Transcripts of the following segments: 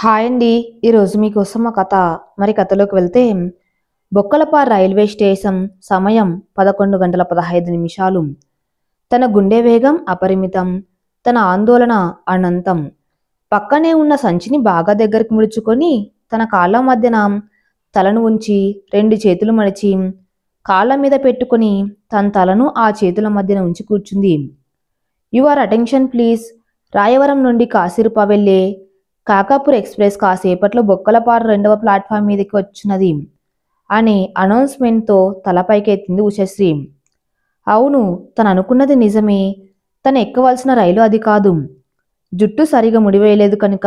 Hi అండి. ఈరోజు మీకోసం ఒక కథ. కథలోకి వెళ్తే బొక్కలపార్ రైల్వే స్టేషన్ సమయం 11:15. తన గుండె వేగం అపరిమితం, తన ఆందోళన అనంతం. పక్కనే ఉన్న సంచిని బాగా దగ్గరికి ముడుచుకొని తన కాళ్ళ మధ్యన తలను ఉంచి 2 చేతులు మడిచి కాళ్ళ మీద పెట్టుకొని తన తలను ఆ చేతుల మధ్యన ఉంచి కూర్చుంది. Your attention please. రాయవరం నుండి కాసిరుప వెళ్ళే కాకాపూర్ ఎక్స్ప్రెస్ కాసేపట్లో బొక్కలపాడు 2వ ప్లాట్ఫామ్ మీదకి వచ్చినది అనే అనౌన్స్మెంట్తో తలపైకెత్తింది ఉషశ్రీ. అవును, తను అనుకున్నది నిజమే. తను ఎక్కవలసిన రైలు అది కాదు. జుట్టు సరిగా ముడివేయలేదు కనుక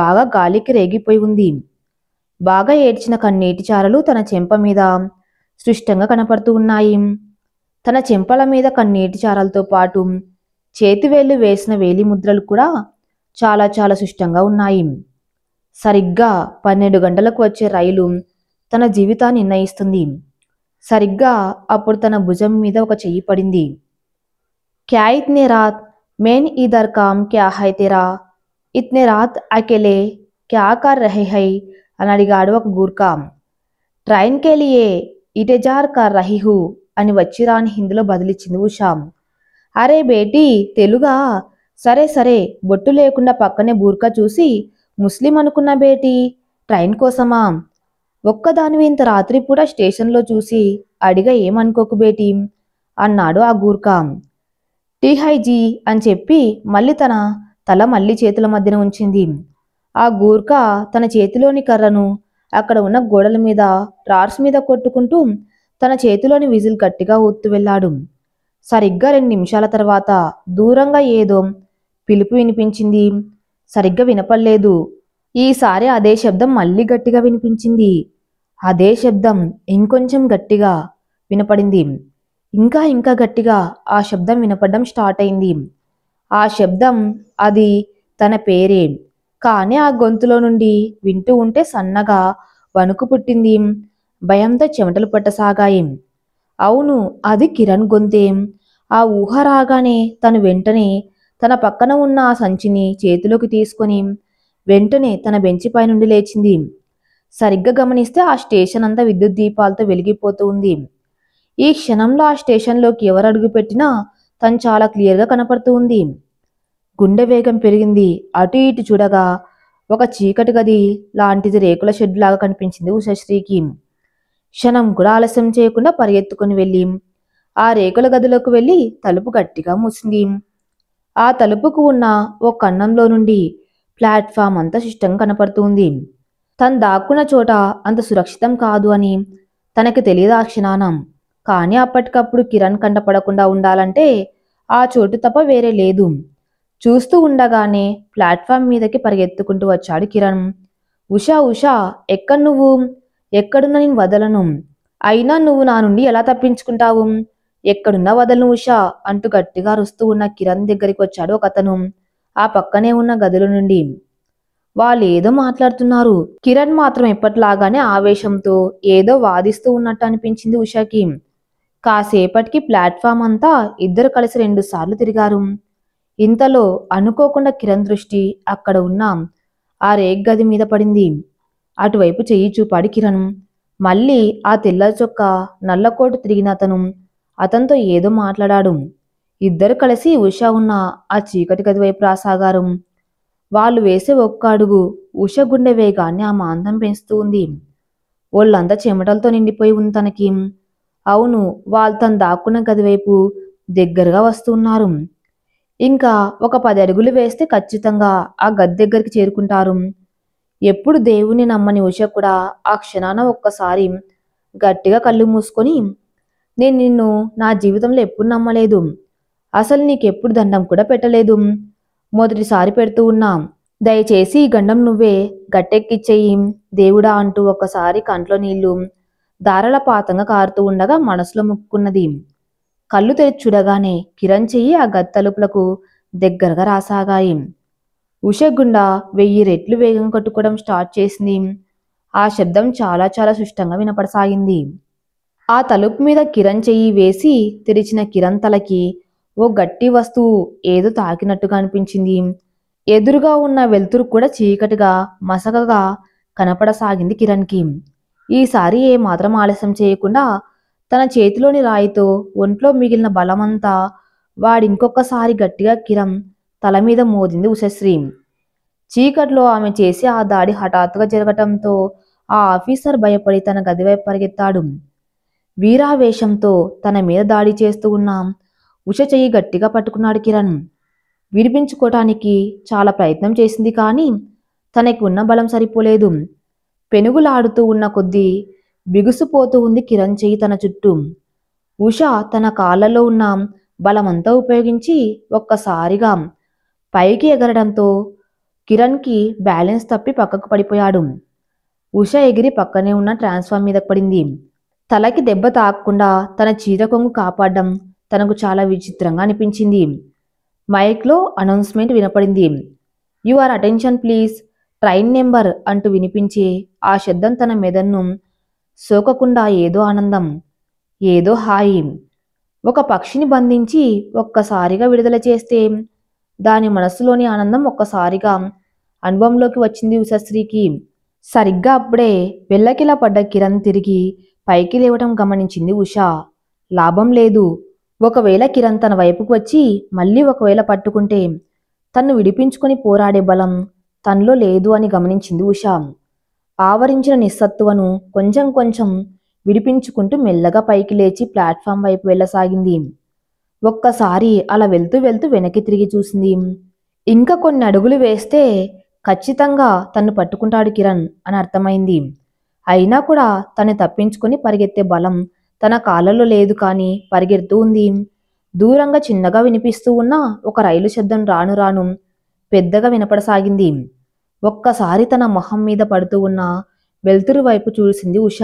బాగా గాలికి రేగిపోయి ఉంది. బాగా ఏడ్చిన కన్నీటి చారలు తన చెంప మీద స్పష్టంగా కనపడుతూ ఉన్నాయి. తన చెంపల మీద కన్నీటి చారలతో పాటు చేతివేళ్లు వేసిన వేలి ముద్రలు కూడా చాలా చాలా స్పష్టంగా ఉన్నాయి. సరిగ్గా 12 గంటలకు వచ్చే రైలు తన జీవితాన్ని నిర్ణయిస్తుంది. సరిగ్గా అప్పుడు తన భుజం మీద ఒక చెయ్యి పడింది. క్యా ఇత్నే రాత్ మేన్ ఇధర్ కామ్ క్యా హై తెరా, ఇత్నే రాత్ అకేలే క్యా కర్ రహే హై అని అడిగాడు ఒక గూర్ఖా. ట్రైన్ కే లియే ఇంతజార్ కర్ రహీ హూ అని వచ్చిరాని హిందీలో బదిలిచ్చింది ఉషా. అరే బేటీ, తెలుగా? సరే సరే, బొట్టు లేకుండా పక్కనే బూర్ఖా చూసి ముస్లిం అనుకున్న బేటీ. ట్రైన్ కోసమా? ఒక్కదానివి ఇంత రాత్రి కూడా స్టేషన్లో చూసి అడిగా ఏమనుకోకు బేటీ అన్నాడు ఆ గూర్ఖా. టీ హైజీ అని చెప్పి మళ్ళీ తన తల మళ్ళీ చేతుల మధ్యన ఉంచింది. ఆ గూర్ఖా తన చేతిలోని కర్రను అక్కడ ఉన్న గోడల మీద రాడ్స్ మీద కొట్టుకుంటూ తన చేతిలోని విజిల్ గట్టిగా ఊత్తు వెళ్ళాడు. సరిగ్గా 2 నిమిషాల తర్వాత దూరంగా ఏదో పిలుపు వినిపించింది. సరిగ్గా వినపడలేదు. ఈసారి అదే శబ్దం మళ్ళీ గట్టిగా వినిపించింది. అదే శబ్దం ఇంకొంచెం గట్టిగా వినపడింది. ఇంకా ఇంకా గట్టిగా ఆ శబ్దం వినపడడం స్టార్ట్ అయింది. ఆ శబ్దం అది తన పేరే. కానీ ఆ గొంతులో నుండి వింటూ ఉంటే సన్నగా వణుకు పుట్టింది. భయంతో చెమటలు పట్టసాగాయి. అవును, అది కిరణ్ గొంతేం. ఆ ఊహ రాగానే తను వెంటనే తన పక్కన ఉన్న ఆ సంచిని చేతిలోకి తీసుకొని వెంటనే తన బెంచిపై నుండి లేచింది. సరిగ్గా గమనిస్తే ఆ స్టేషన్ అంతా విద్యుత్ దీపాలతో వెలిగిపోతూ ఉంది. ఈ క్షణంలో ఆ స్టేషన్లోకి ఎవరు అడుగు పెట్టినా తను చాలా క్లియర్గా కనపడుతూ ఉంది. గుండె వేగం పెరిగింది. అటు ఇటు చూడగా ఒక చీకటి గది లాంటిది రేకుల షెడ్ లాగా కనిపించింది ఉషశ్రీకి. క్షణం కూడా ఆలస్యం చేయకుండా పరిగెత్తుకుని వెళ్ళి ఆ రేకుల గదిలోకి వెళ్ళి తలుపు గట్టిగా మూసింది. ఆ తలుపుకు ఉన్న ఓ కన్నంలో నుండి ప్లాట్ఫామ్ అంతా స్పష్టంగా కనపడుతుంది. తను దాక్కున్న చోట అంత సురక్షితం కాదు అని తనకి తెలియదు ఆ క్షణానం. కానీ అప్పటికప్పుడు కిరణ్ కంటపడకుండా ఉండాలంటే ఆ చోటు తప్ప వేరే లేదు. చూస్తూ ఉండగానే ప్లాట్ఫామ్ మీదకి పరిగెత్తుకుంటూ వచ్చాడు కిరణ్. ఉషా ఉషా, ఎక్కడ నువ్వు? ఎక్కడున్నా నేను వదలను. అయినా నువ్వు నా నుండి ఎలా తప్పించుకుంటావు? ఎక్కడున్నా వదలను ఉషా అంటూ గట్టిగా అరుస్తూ ఉన్న కిరణ్ దగ్గరికి వచ్చాడు ఒకతను ఆ పక్కనే ఉన్న గదుల నుండి. వాళ్ళు ఏదో మాట్లాడుతున్నారు. కిరణ్ మాత్రం ఎప్పట్లాగానే ఆవేశంతో ఏదో వాదిస్తూ ఉన్నట్టు అనిపించింది ఉషాకి. కాసేపటికి ప్లాట్ఫామ్ అంతా ఇద్దరు కలిసి 2 సార్లు తిరిగారు. ఇంతలో అనుకోకుండా కిరణ్ దృష్టి అక్కడ ఉన్న ఆ రేక్ గది మీద పడింది. అటువైపు చెయ్యి చూపాడు కిరణ్. మళ్ళీ ఆ తెల్ల చొక్క నల్ల కోటు తిరిగిన అతనితో ఏదో మాట్లాడాడు. ఇద్దరు కలిసి ఉష ఉన్న ఆ చీకటి గది వైపు రాసాగారు. వాళ్ళు వేసే ఒక్క అడుగు ఉష గుండె వేగాన్ని ఆ మాంతం పెంచుతూ ఉంది. ఒళ్ళంతా చెమటలతో నిండిపోయి ఉంది తనకి. అవును, వాళ్ళు తను దాక్కున్న గది వైపు దగ్గరగా వస్తున్నారు. ఇంకా ఒక 10 అడుగులు వేస్తే ఖచ్చితంగా ఆ గది దగ్గరికి చేరుకుంటారు. ఎప్పుడు దేవుణ్ణి నమ్మని ఉష కూడా ఆ క్షణాన ఒక్కసారి గట్టిగా కళ్ళు మూసుకొని, నేను నిన్ను నా జీవితంలో ఎప్పుడు నమ్మలేదు. అసలు నీకెప్పుడు దండం కూడా పెట్టలేదు. మొదటిసారి పెడుతూ ఉన్నా. దయచేసి ఈ గండం నువ్వే గట్టెక్కిచ్చేయి దేవుడా అంటూ ఒక్కసారి కంట్లో నీళ్లు ధారలపాతంగా కారుతూ ఉండగా మనసులో మొక్కున్నది. కళ్ళు తెరిచి చూడగానే కిరణ్ చెయ్యి ఆ గది తలుపులకు దగ్గరగా రాసాగాయి. ఉష గుండా 1000 రెట్లు వేగం కొట్టుకోవడం స్టార్ట్ చేసింది. ఆ శబ్దం చాలా చాలా స్పష్టంగా వినపడసాగింది. ఆ తలుపు మీద కిరణ్ చెయ్యి వేసి తెరిచిన కిరణ్ తలకి ఓ గట్టి వస్తువు ఏదో తాకినట్టుగా అనిపించింది. ఎదురుగా ఉన్న వెలుతురు కూడా చీకటిగా మసకగా కనపడసాగింది కిరణ్కి. ఈసారి ఏ మాత్రం ఆలస్యం చేయకుండా తన చేతిలోని రాయితో ఒంట్లో మిగిలిన బలమంతా వాడింకొకసారి గట్టిగా కిరణ్ తల మీద మోదింది ఉషశ్రీ. చీకట్లో ఆమె చేసి ఆ దాడి హఠాత్తుగా జరగటంతో ఆ ఆఫీసర్ భయపడి తన గదివైపు పరిగెత్తాడు. వీరావేశంతో తన మీద దాడి చేస్తూ ఉన్న ఉష చెయ్యి గట్టిగా పట్టుకున్నాడు కిరణ్. విడిపించుకోవటానికి చాలా ప్రయత్నం చేసింది, కానీ తనకి ఉన్న బలం సరిపోలేదు. పెనుగులాడుతూ ఉన్న కొద్దీ బిగుసుపోతూ ఉంది కిరణ్ చెయ్యి తన చుట్టూ. ఉష తన కాళ్ళలో ఉన్న బలమంతా ఉపయోగించి ఒక్కసారిగా పైకి ఎగరడంతో కిరణ్కి బ్యాలెన్స్ తప్పి పక్కకు పడిపోయాడు. ఉష ఎగిరి పక్కనే ఉన్న ట్రాన్స్ఫార్మ్ మీద పడింది. తలకి దెబ్బ తాకకుండా తన చీర కొంగు కాపాడడం తనకు చాలా విచిత్రంగా అనిపించింది. మైక్లో అనౌన్స్మెంట్ వినపడింది. Your attention please, train number అంటూ వినిపించే ఆ శబ్దం తన మెదడును సోకకుండా ఏదో ఆనందం, ఏదో హాయి. ఒక పక్షిని బంధించి ఒక్కసారిగా విడుదల చేస్తే దాని మనస్సులోని ఆనందం ఒక్కసారిగా అనుభవంలోకి వచ్చింది ఉషశ్రీకి. సరిగ్గా అప్పుడే వెళ్ళకిలా పడ్డ కిరణ్ తిరిగి పైకి లేవటం గమనించింది ఉష. లాభం లేదు. ఒకవేళ కిరణ్ తన వైపుకు వచ్చి మళ్ళీ ఒకవేళ పట్టుకుంటే తన్ను విడిపించుకొని పోరాడే బలం తనలో లేదు అని గమనించింది ఉష. ఆవరించిన నిస్సత్తువను కొంచెం కొంచెం విడిపించుకుంటూ మెల్లగా పైకి లేచి ప్లాట్ఫామ్ వైపు వెళ్ళసాగింది. ఒక్కసారి అలా వెళ్తూ వెళ్తూ వెనక్కి తిరిగి చూసింది. ఇంకా కొన్ని అడుగులు వేస్తే ఖచ్చితంగా తన్ను పట్టుకుంటాడు కిరణ్ అని అర్థమైంది. అయినా కూడా తను తప్పించుకొని పరిగెత్తే బలం తన కాళ్ళలో లేదు, కానీ పరిగెడుతూ ఉంది. దూరంగా చిన్నగా వినిపిస్తూ ఉన్న ఒక రైలు శబ్దం రాను రాను పెద్దగా వినపడసాగింది. ఒక్కసారి తన మొహం మీద పడుతూ ఉన్న వెలుతురు వైపు చూసింది ఉష.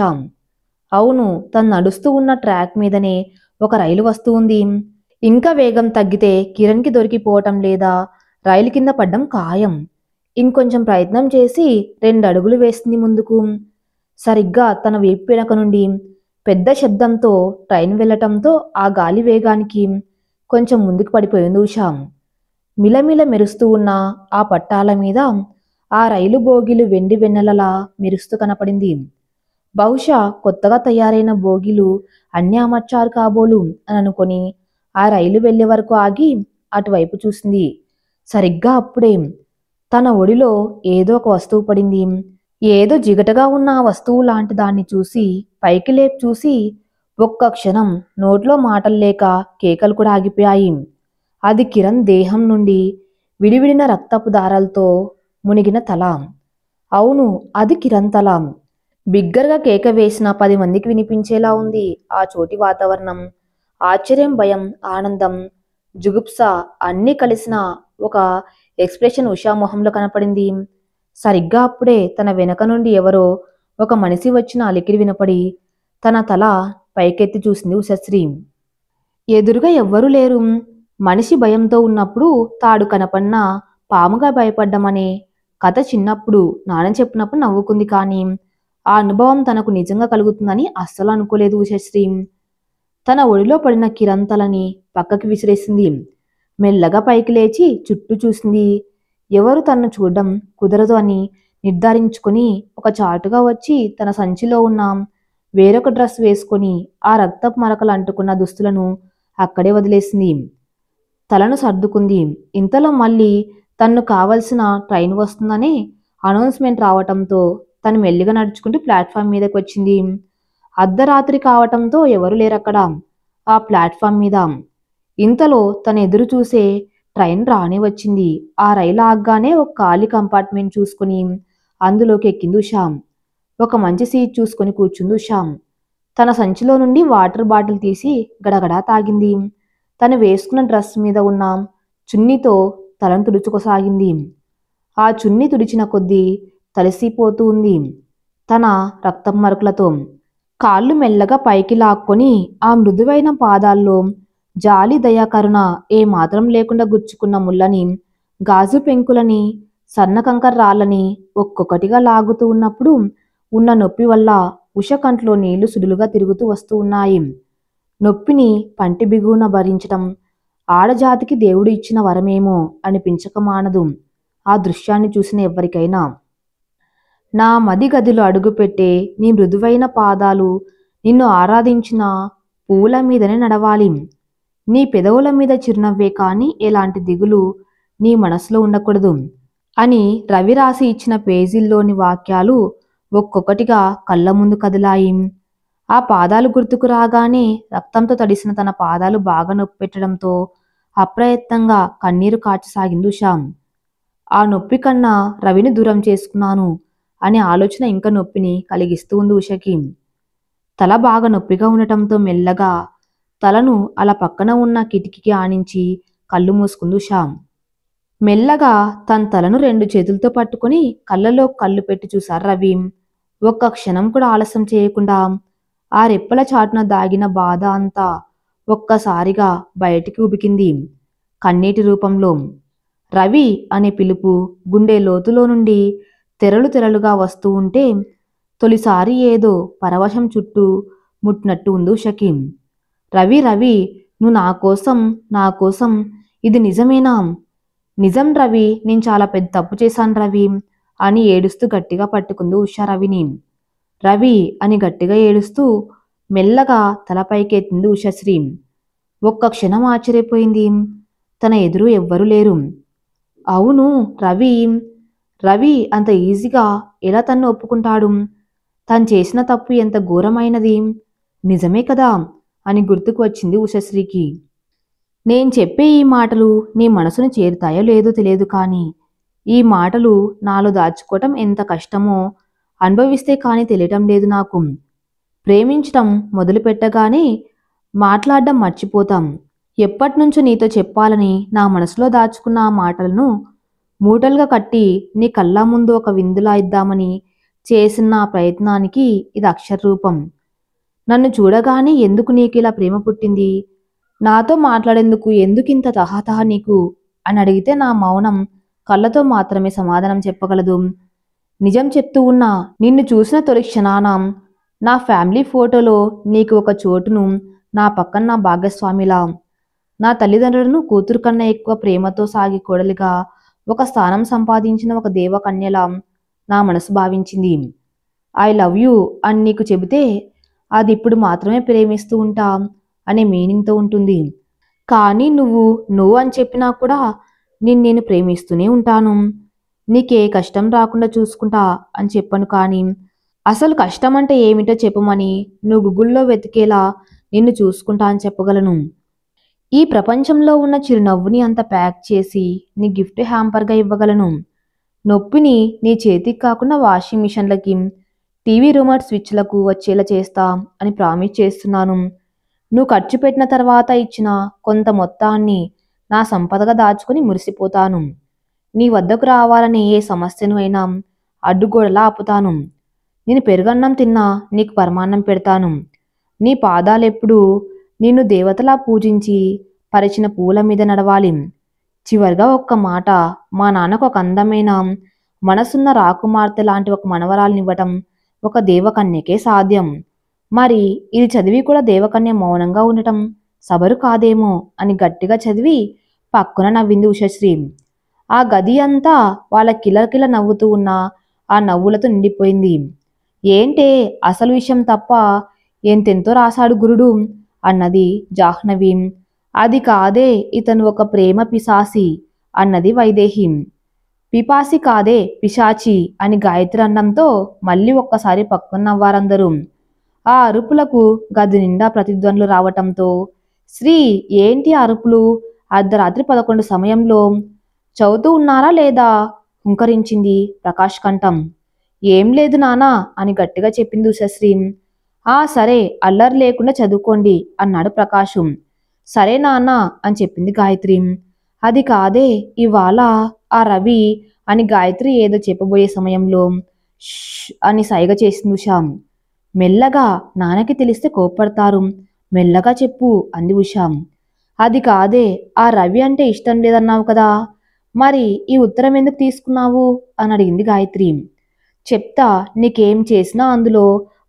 అవును, తను నడుస్తూ ఉన్న ట్రాక్ మీదనే ఒక రైలు వస్తూ ఉంది. ఇంకా వేగం తగ్గితే కిరణ్కి దొరికిపోవటం లేదా రైలు కింద పడ్డం ఖాయం. ఇంకొంచెం ప్రయత్నం చేసి 2 అడుగులు వేసింది ముందుకు. సరిగ్గా తన వీపు వెనక నుండి పెద్ద శబ్దంతో ట్రైన్ వెళ్లటంతో ఆ గాలి వేగానికి కొంచెం ముందుకు పడిపోయింది ఉష. మిలమిల మెరుస్తూ ఉన్న ఆ పట్టాల మీద ఆ రైలు బోగీలు వెండి వెన్నెలలా మెరుస్తూ కనపడింది. బహుశా కొత్తగా తయారైన బోగీలు అన్నీ అమర్చారు కాబోలు అని అనుకొని ఆ రైలు వెళ్లే వరకు ఆగి అటువైపు చూసింది. సరిగ్గా అప్పుడే తన ఒడిలో ఏదో ఒక వస్తువు పడింది. ఏదో జిగటగా ఉన్న ఆ వస్తువు లాంటి దాన్ని చూసి పైకి లేపి చూసి ఒక్క క్షణం నోట్లో మాటలు లేక కేకలు కూడా ఆగిపోయాయి. అది కిరణ్ దేహం నుండి విడివిడిన రక్తపు దారాలతో మునిగిన తల. అవును, అది కిరణ్ తల. బిగ్గరగా కేక వేసిన 10 మందికి వినిపించేలా ఉంది ఆ చోటి వాతావరణం. ఆశ్చర్యం, భయం, ఆనందం, జుగుప్స అన్నీ కలిసిన ఒక ఎక్స్ప్రెషన్ ఉషా మొహంలో కనపడింది. సరిగ్గా అప్పుడే తన వెనక నుండి ఎవరో ఒక మనిషి వచ్చిన అలికిడి వినపడి తన తల పైకెత్తి చూసింది ఉషశ్రీ. ఎదురుగా ఎవ్వరూ లేరు. మనిషి భయంతో ఉన్నప్పుడు తాడు కనపన్న పాముగా భయపడ్డమనే కథ చిన్నప్పుడు నాన్న చెప్పినప్పుడు నవ్వుకుంది, కానీ ఆ అనుభవం తనకు నిజంగా కలుగుతుందని అస్సలు అనుకోలేదు ఉషశ్రీ. తన ఒడిలో పడిన కిరణ్ తలని పక్కకి విసిరేసింది. మెల్లగా పైకి లేచి చుట్టూ చూసింది. ఎవరు తన్ను చూడడం కుదరదు అని నిర్ధారించుకొని ఒక చాటుగా వచ్చి తన సంచిలో ఉన్న వేరొక డ్రెస్ వేసుకొని ఆ రక్తపు మరకలు అంటుకున్న దుస్తులను అక్కడే వదిలేసింది. తలను సర్దుకుంది. ఇంతలో మళ్ళీ తన్ను కావలసిన ట్రైన్ వస్తుందనే అనౌన్స్మెంట్ రావటంతో తను మెల్లిగా నడుచుకుంటూ ప్లాట్ఫామ్ మీదకి వచ్చింది. అర్ధరాత్రి కావటంతో ఎవరు లేరక్కడ ఆ ప్లాట్ఫామ్ మీద. ఇంతలో తను ఎదురు చూసే ట్రైన్ రానే వచ్చింది. ఆ రైలు ఆగ్గానే ఒక ఖాళీ కంపార్ట్మెంట్ చూసుకుని అందులోకి ఎక్కింది ఉషా. ఒక మంచి సీట్ చూసుకొని కూర్చుంది ఉషా. తన సంచిలో నుండి వాటర్ బాటిల్ తీసి గడగడా తాగింది. తను వేసుకున్న డ్రెస్ మీద ఉన్న చున్నీతో తలను తుడుచుకోసాగింది. ఆ చున్నీ తుడిచిన కొద్దీ తడిసిపోతూ ఉంది తన రక్తం మరకలతో. కాళ్ళు మెల్లగా పైకి లాక్కొని ఆ మృదువైన పాదాల్లో జాలి, దయాకరుణ ఏ మాత్రం లేకుండా గుచ్చుకున్న ముళ్ళని, గాజు పెంకులని, సన్న కంకర రాళ్ళని ఒక్కొక్కటిగా లాగుతూ ఉన్నప్పుడు ఉన్న నొప్పి వల్ల ఉష కంట్లో నీళ్లు సుడులుగా తిరుగుతూ వస్తూ ఉన్నాయి. నొప్పిని పంటి బిగువున భరించటం ఆడజాతికి దేవుడు ఇచ్చిన వరమేమో అనిపించక మానదు. ఆ దృశ్యాన్ని చూసిన ఎవరికైనా. నా మది గదిలో అడుగుపెట్టే నీ మృదువైన పాదాలు నిన్ను ఆరాధించిన పూల మీదనే నడవాలి. నీ పెదవుల మీద చిరునవ్వే కాని ఎలాంటి దిగులు నీ మనసులో ఉండకూడదు అని రవి రాసి ఇచ్చిన పేజీల్లోని వాక్యాలు ఒక్కొక్కటిగా కళ్ళ ముందు కదిలాయి. ఆ పాదాలు గుర్తుకు రాగానే రక్తంతో తడిసిన తన పాదాలు బాగా నొప్పి పెట్టడంతో అప్రయత్నంగా కన్నీరు కార్చసాగింది ఉష. ఆ నొప్పి కన్నా రవిని దూరం చేసుకున్నాను అనే ఆలోచన ఇంకా నొప్పిని కలిగిస్తూ ఉంది ఉషకి. తల బాగా నొప్పిగా ఉండటంతో మెల్లగా తలను అలా పక్కన ఉన్న కిటికీకి ఆనించి కళ్ళు మూసుకుంది ఉష. మెల్లగా తన తలను 2 చేతులతో పట్టుకుని కళ్ళలో కళ్ళు పెట్టి చూశారు రవి. ఒక్క క్షణం కూడా ఆలస్యం చేయకుండా ఆ రెప్పల చాటున దాగిన బాధ అంతా ఒక్కసారిగా బయటికి ఉబికింది కన్నీటి రూపంలో. రవి అనే పిలుపు గుండె లోతులో నుండి తెరలు తెరలుగా వస్తూ ఉంటే తొలిసారి ఏదో పరవశం చుట్టూ ముట్టినట్టు ఉంది ఉషకి. రవి రవి, నువ్వు నా కోసం ఇది నిజమేనా? నిజం రవి, నేను చాలా పెద్ద తప్పు చేశాను రవి అని ఏడుస్తూ గట్టిగా పట్టుకుంది ఉష రవిని. రవి అని గట్టిగా ఏడుస్తూ మెల్లగా తలపైకెత్తింది ఉషశ్రీ. ఒక్క క్షణం ఆశ్చర్యపోయింది. తన ఎదురు ఎవ్వరూ లేరు. అవును రవి, రవి అంత ఈజీగా ఎలా తన్ను ఒప్పుకుంటాడు? తను చేసిన తప్పు ఎంత ఘోరమైనది, నిజమే కదా అని గుర్తుకు వచ్చింది ఉషశ్రీకి. నేను చెప్పే ఈ మాటలు నీ మనసును చేరుతాయో లేదో తెలియదు, కానీ ఈ మాటలు నాలో దాచుకోవటం ఎంత కష్టమో అనుభవిస్తే కానీ తెలియటం లేదు నాకు. ప్రేమించటం మొదలు పెట్టగానే మాట్లాడడం మర్చిపోతాం. ఎప్పటినుంచో నీతో చెప్పాలని నా మనసులో దాచుకున్న ఆ మాటలను మూటలుగా కట్టి నీ కళ్ళ ముందు ఒక విందులా ఇద్దామని చేసిన ఆ ప్రయత్నానికి ఇది అక్షరరూపం. నన్ను చూడగానే ఎందుకు నీకు ఇలా ప్రేమ పుట్టింది? నాతో మాట్లాడేందుకు ఎందుకింత తహతహ నీకు అని అడిగితే నా మౌనం కళ్ళతో మాత్రమే సమాధానం చెప్పగలదు. నిజం చెప్తూ ఉన్నా, నిన్ను చూసిన తొలి క్షణాన నా ఫ్యామిలీ ఫోటోలో నీకు ఒక చోటును, నా పక్కన నా భాగస్వామిలా, నా తల్లిదండ్రులను కూతురు కన్నా ఎక్కువ ప్రేమతో సాగి కోడలిగా ఒక స్థానం సంపాదించిన ఒక దేవకన్యలా నా మనసు భావించింది. ఐ లవ్ యూ అని నీకు చెబితే అది ఇప్పుడు మాత్రమే ప్రేమిస్తూ ఉంటా అనే మీనింగ్తో ఉంటుంది. కానీ నువ్వు అని చెప్పినా కూడా నేను ప్రేమిస్తూనే ఉంటాను, నీకే కష్టం రాకుండా చూసుకుంటా అని చెప్పను. కానీ అసలు కష్టం అంటే ఏమిటో చెప్పమని నువ్వు గూగుల్లో వెతికేలా నిన్ను చూసుకుంటా అని చెప్పగలను. ఈ ప్రపంచంలో ఉన్న చిరునవ్వుని అంత ప్యాక్ చేసి నీ గిఫ్ట్ హ్యాంపర్గా ఇవ్వగలను. నొప్పిని నీ చేతికి కాకుండా వాషింగ్ మిషన్లకి, టీవీ రిమోట్ స్విచ్లకు వచ్చేలా చేస్తా అని ప్రామిస్ చేస్తున్నాను. నువ్వు ఖర్చు పెట్టిన తర్వాత ఇచ్చిన కొంత మొత్తాన్ని నా సంపదగా దాచుకుని మురిసిపోతాను. నీ వద్దకు రావాలని ఏ సమస్యను అయినా అడ్డుగోడలా ఆపుతాను. నేను పెరుగన్నం తిన్నా నీకు పరమాన్నం పెడతాను. నీ పాదాలెప్పుడూ నిన్ను దేవతలా పూజించి పరిచిన పూల మీద నడవాలి. చివరిగా ఒక్క మాట, మా నాన్నకు ఒక అందమైన మనసున్న రాకుమార్తె లాంటి ఒక మనవరాలనివ్వటం ఒక దేవకన్యకే సాధ్యం. మరి ఇది చదివి కూడా దేవకన్య మౌనంగా ఉండటం సబరు కాదేమో అని గట్టిగా చదివి పక్కున నవ్వింది ఉషశ్రీ. ఆ గది అంతా వాళ్ళ కిలకిల నవ్వుతూ ఉన్న ఆ నవ్వులతో నిండిపోయింది. ఏంటే అసలు విషయం తప్ప ఎంతెంతో రాశాడు గురుడు అన్నది జాహ్నవి. అది కాదే, ఇతను ఒక ప్రేమ పిశాసి అన్నది వైదేహి. పిపాసి కాదే పిశాచి అని గాయత్రి అన్నంతో మళ్ళీ ఒక్కసారి పక్కన నవ్వారందరూ. ఆ అరుపులకు గది నిండా ప్రతిధ్వనులు రావటంతో శ్రీ, ఏంటి అరుపులు అర్ధరాత్రి 11 సమయంలో? చదువుతూ ఉన్నారా లేదా? హుంకరించింది ప్రకాష్ కంఠం. ఏం లేదు నానా అని గట్టిగా చెప్పింది ఉషశ్రీ. సరే, అల్లరి లేకుండా చదువుకోండి అన్నాడు ప్రకాశం. సరే నాన్న అని చెప్పింది గాయత్రి. అది కాదే, ఇవాళ ఆ రవి అని గాయత్రి ఏదో చెప్పబోయే సమయంలో ష్ అని సైగ చేసింది ఉష. మెల్లగా, నాన్నకి తెలిస్తే కోప్పడతారు, మెల్లగా చెప్పు అంది ఉష. అది కాదే, ఆ రవి అంటే ఇష్టం లేదన్నావు కదా, మరి ఈ ఉత్తరం ఎందుకు తీసుకున్నావు అని అడిగింది గాయత్రి. చెప్తా, నీకేం చేసినా అందులో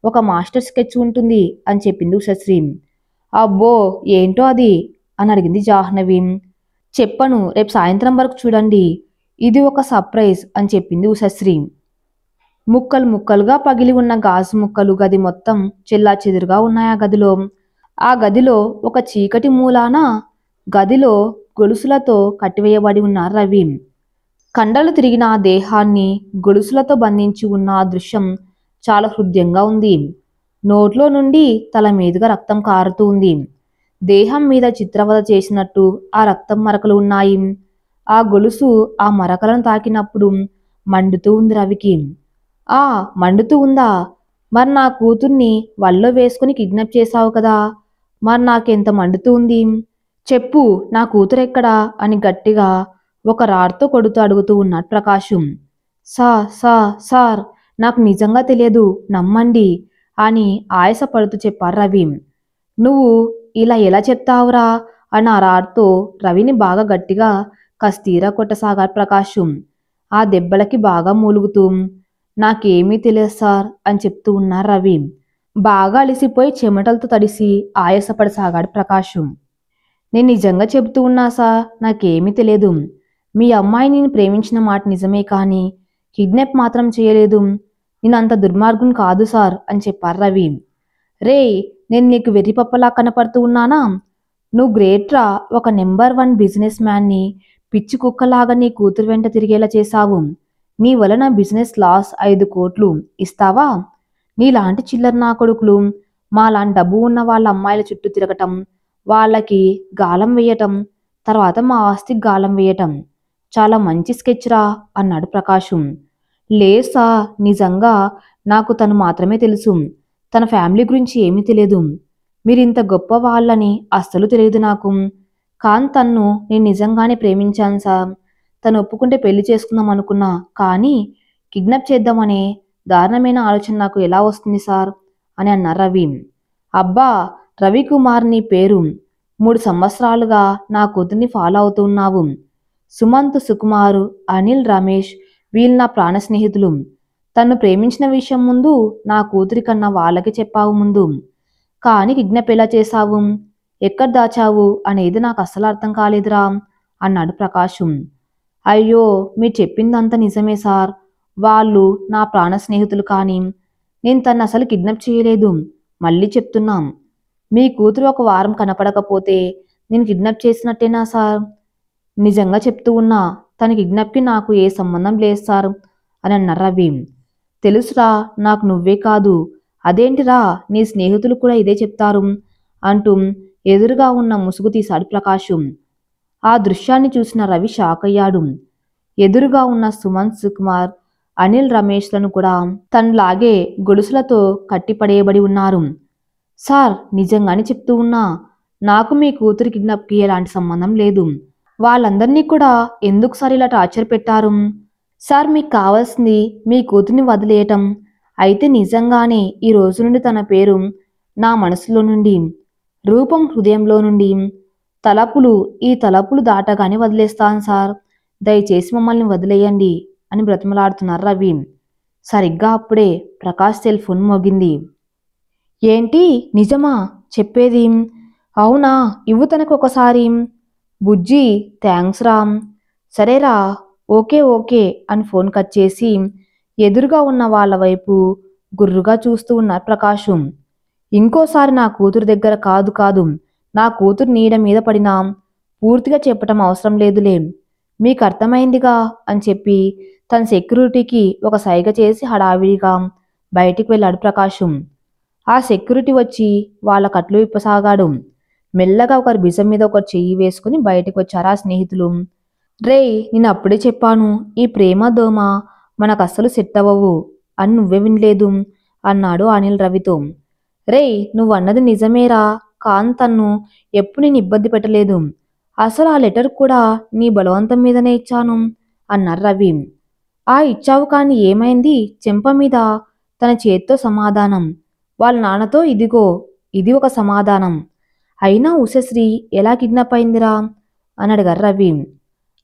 ఒక మాస్టర్ స్కెచ్ ఉంటుంది అని చెప్పింది ఉషశ్రీ. అబ్బో, ఏంటో అది అని అడిగింది జాహ్నవి. చెప్పను, రేపు సాయంత్రం వరకు చూడండి. ఇది ఒక సర్ప్రైజ్ అని చెప్పింది ఉషశ్రీ. ముక్కలు ముక్కలుగా పగిలి ఉన్న గాజు ముక్కలు గది మొత్తం చెల్లాచెదురుగా ఉన్నాయి. ఆ గదిలో ఒక చీకటి మూలాన గదిలో గొలుసులతో కట్టివేయబడి ఉన్న రవి. కండలు తిరిగిన ఆ దేహాన్ని గొలుసులతో బంధించి ఉన్న ఆ దృశ్యం చాలా హృద్యంగా ఉంది. నోట్లో నుండి తల మీదుగా రక్తం కారుతూ ఉంది. దేహం మీద చిత్రవద చేసినట్టు ఆ రక్తం మరకలు ఉన్నాయి. ఆ గొలుసు ఆ మరకలను తాకినప్పుడు మండుతూ ఉంది రవికి. ఆ మండుతూ ఉందా? మరి నా కూతుర్ని వల్లో వేసుకుని కిడ్నాప్ చేశావు కదా, మరి నాకెంత మండుతూ ఉంది, చెప్పు నా కూతురెక్కడా అని గట్టిగా ఒక రాడ్తో కొడుతూ అడుగుతూ ఉన్నాడు ప్రకాశం. సార్ నాకు నిజంగా తెలియదు, నమ్మండి అని ఆయాసపడుతూ చెప్పారు రవి. నువ్వు ఇలా ఎలా చెప్తావురా అని ఆ రాడ్తో రవిని బాగా గట్టిగా కస్తీరా కొట్టసాగారు ప్రకాశం. ఆ దెబ్బలకి బాగా మూలుగుతూ నాకేమీ తెలియదు సార్ అని చెప్తూ ఉన్నారు రవి. బాగా అలిసిపోయి చెమటలతో తడిసి ఆయాసపడసాగాడు ప్రకాశం. నేను నిజంగా చెబుతూ ఉన్నా సార్, నాకేమీ తెలియదు. మీ అమ్మాయి నేను ప్రేమించిన మాట నిజమే, కానీ కిడ్నాప్ మాత్రం చేయలేదు. నేను అంత దుర్మార్గుని కాదు సార్ అని చెప్పారు రవి. రే, నేను నీకు వెర్రిపప్పలా కనపడుతూ ఉన్నానా? నువ్వు గ్రేట్రా, ఒక నెంబర్ 1 బిజినెస్ మ్యాన్ని పిచ్చి కుక్కలాగా నీ కూతురు వెంట తిరిగేలా చేశావు. నీ వలన బిజినెస్ లాస్ 5 కోట్లు ఇస్తావా? నీలాంటి చిల్లర నా కొడుకులు మాలాంటి డబ్బు ఉన్న వాళ్ళ అమ్మాయిల చుట్టూ తిరగటం, వాళ్ళకి గాలం వేయటం, తర్వాత మా ఆస్తికి గాలం వేయటం చాలా మంచి స్కెచ్ రా అన్నాడు ప్రకాశం. లేసా, నిజంగా నాకు తను మాత్రమే తెలుసు, తన ఫ్యామిలీ గురించి ఏమీ తెలియదు. మీరింత గొప్ప వాళ్ళని అస్సలు తెలియదు నాకు. కాన్ తన్ను నేను నిజంగానే ప్రేమించాను సార్. తను ఒప్పుకుంటే పెళ్లి చేసుకుందాం అనుకున్నా, కానీ కిడ్నాప్ చేద్దామనే దారుణమైన ఆలోచన నాకు ఎలా వస్తుంది సార్ అని అన్నారు రవి. అబ్బా రవికుమార్ నీ పేరు. 3 సంవత్సరాలుగా నా కూతుర్ని ఫాలో అవుతున్నావు. సుమంత్, సుకుమారు, అనిల్, రమేష్ వీళ్ళు నా ప్రాణ స్నేహితులు. తను ప్రేమించిన విషయం ముందు నా కూతురి కన్నా వాళ్ళకి చెప్పావు ముందు, కానీ కిడ్నాప్ ఎలా చేశావు, ఎక్కడ దాచావు అనేది నాకు అస్సలు అర్థం కాలేదురా అన్నాడు ప్రకాశం. అయ్యో, మీరు చెప్పిందంతా నిజమే సార్. వాళ్ళు నా ప్రాణ స్నేహితులు, కానీ నేను తను అసలు కిడ్నాప్ చేయలేదు. మళ్ళీ చెప్తున్నాం, మీ కూతురు ఒక వారం కనపడకపోతే నేను కిడ్నాప్ చేసినట్టేనా సార్? నిజంగా చెప్తూ ఉన్నా, తన కిడ్నాప్కి నాకు ఏ సంబంధం లేదు సార్ అని అన్నారు రవి. తెలుసురా, నాకు నువ్వే కాదు, అదేంటిరా నీ స్నేహితులు కూడా ఇదే చెప్తారు అంటూ ఎదురుగా ఉన్న ముసుగు తీశాడు ప్రకాశం. ఆ దృశ్యాన్ని చూసిన రవి షాక్ అయ్యాడు. ఎదురుగా ఉన్న సుమంత్, సుకుమార్, అనిల్, రమేష్లను కూడా తనలాగే గొలుసులతో కట్టిపడేయబడి ఉన్నారు. సార్, నిజంగానే చెప్తూ ఉన్నా, నాకు మీ కూతురి కిడ్నాప్కి ఎలాంటి సంబంధం లేదు. వాళ్ళందరినీ కూడా ఎందుకు సార్ ఇలా టార్చర్ పెట్టారు? సార్, మీకు కావాల్సింది మీ కూతుర్ని వదిలేయటం అయితే నిజంగానే ఈ రోజు నుండి తన పేరు నా మనసులో నుండి, రూపం హృదయంలో నుండి, ఈ తలపులు దాటగానే వదిలేస్తాను సార్. దయచేసి మమ్మల్ని వదిలేయండి అని బ్రతిమలాడుతున్నారు రవి. సరిగ్గా అప్పుడే ప్రకాష్ సెల్ ఫోన్ మోగింది. ఏంటి, నిజమా చెప్పేది? అవునా, ఇవ్వు తనకు ఒకసారి. బుజ్జి, థ్యాంక్స్ రామ్. సరేరా, ఓకే అని ఫోన్ కట్ చేసి ఎదురుగా ఉన్న వాళ్ళ వైపు గుర్రుగా చూస్తూ ఉన్నారు ప్రకాశం. ఇంకోసారి నా కూతురు దగ్గర కాదు, నా కూతురు నీడ మీద పడినా పూర్తిగా చెప్పటం అవసరం లేదులే, మీకు అర్థమైందిగా అని చెప్పి తన సెక్యూరిటీకి ఒక సైగ చేసి హడావిడిగా బయటికి వెళ్ళాడు ప్రకాశం. ఆ సెక్యూరిటీ వచ్చి వాళ్ళ కట్లు విప్పసాగాడు. మెల్లగా ఒకరి భుజం మీద ఒకరు చెయ్యి వేసుకుని బయటకు వచ్చారు ఆ స్నేహితులు. రే, నేను అప్పుడే చెప్పాను, ఈ ప్రేమ దోమ మనకు అస్సలు సెట్ అవ్వవు అని నువ్వే వినలేదు అన్నాడు అనిల్ రవితో. రే, నువ్వన్నది నిజమేరా, కాన్ తన్ను ఎప్పుడు నేను ఇబ్బంది పెట్టలేదు. అసలు ఆ లెటర్ కూడా నీ బలవంతం మీదనే ఇచ్చాను అన్నారు రవి. ఆ ఇచ్చావు, కానీ ఏమైంది? చెంప మీద తన చేత్తో సమాధానం. వాళ్ళ నాన్నతో ఇదిగో ఇది ఒక సమాధానం. అయినా ఉషశ్రీ ఎలా కిడ్నాప్ అయిందిరా అని అడిగారు రవి.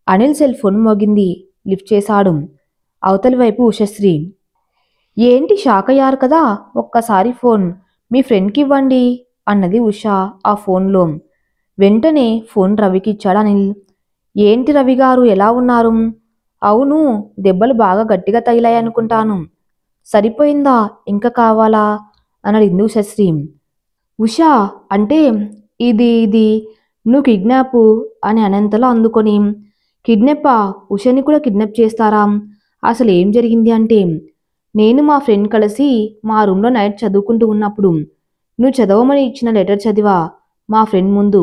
అనిల్ సెల్ ఫోన్ మోగింది. లిఫ్ట్ చేశాడు. అవతలి వైపు ఉషశ్రీ. ఏంటి, షాక్ అయ్యారు కదా, ఒక్కసారి ఫోన్ మీ ఫ్రెండ్కి ఇవ్వండి అన్నది ఉష ఆ ఫోన్లో. వెంటనే ఫోన్ రవికి ఇచ్చాడు అనిల్. ఏంటి రవి గారు, ఎలా ఉన్నారు? అవును, దెబ్బలు బాగా గట్టిగా తగిలాయనుకుంటాను. సరిపోయిందా, ఇంకా కావాలా అని అడిగింది ఉషశ్రీ. ఉషా అంటే ఇది నువ్వు కిడ్నాపు అని అనంతలో అందుకొని, కిడ్నాపా? ఉషని కూడా కిడ్నాప్ చేస్తారా? అసలు ఏం జరిగింది అంటే, నేను మా ఫ్రెండ్ కలిసి మా రూమ్లో నైట్ చదువుకుంటూ ఉన్నప్పుడు నువ్వు చదవమని ఇచ్చిన లెటర్ చదివా మా ఫ్రెండ్ ముందు.